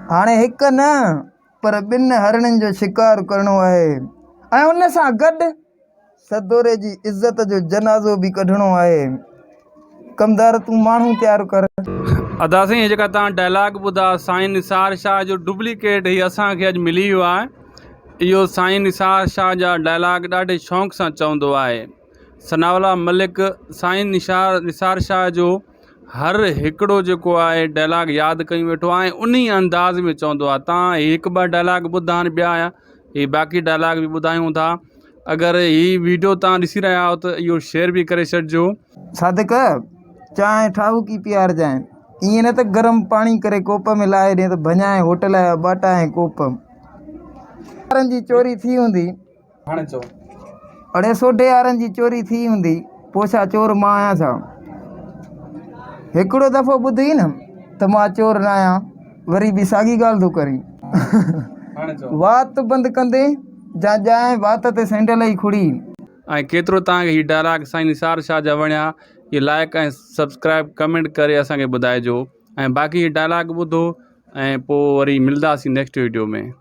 हाणे हिक न पर ॿिन हरणनि जो शिकार करणो आहे ऐं उन सां गॾु सदोरे जी इज़त जो जनाज़ो भी कढणो आहे। कमदार तू माण्हू तैयार कर। अदा साईं जेका तव्हां डायलॉग ॿुधा साईं निसार शाह जो डुप्लीकेट ही असांखे अॼु मिली वियो आहे। इहो साईं निसार शाह जा डायलॉग ॾाढे शौक़ सां चवंदो आहे। सनावला मलिक साईं निसार शाह जो हर हिकिड़ो जेको आहे डायलॉग यादि कई वेठो आहे, उन अंदाज़ में चवंदो आहे। तव्हां हिकु ॿ डायलॉग ॿुधा आहिनि, ॿिया ही बाक़ी डायलॉग बि ॿुधायूं था। अगरि ही वीडियो तव्हां ॾिसी रहिया आहियो त इहो शेयर बि करे छॾिजो। सादिक चांहि ठाहू की प्यार जाए ईअं न त गरम पानी करे कोप में लाए ॾे त भञाए होटल जा ॿाटा ऐं कोप। यारनि जी चोरी थी हूंदी, हाणे चओ। अड़े सोढे यारनि जी चोरी थी हूंदी, पोछा चोर मां आहियां छा? हिकिड़ो दफ़ो ॿुधी न त मां चोर न आहियां, वरी बि साॻी ॻाल्हि थो करी। वात बंदि कंदे जा ॼाए वात ते सैंडल ई खुड़ी। ऐं केतिरो तव्हांखे ही डायलॉग साईं निसार शाह जा वणिया, ये लाइक ऐं सब्सक्राइब कमेंट करे असांखे ॿुधाइजो। ऐं बाक़ी डायलॉग ॿुधो ऐं पोइ वरी मिलंदासीं नेक्स्ट वीडियो में।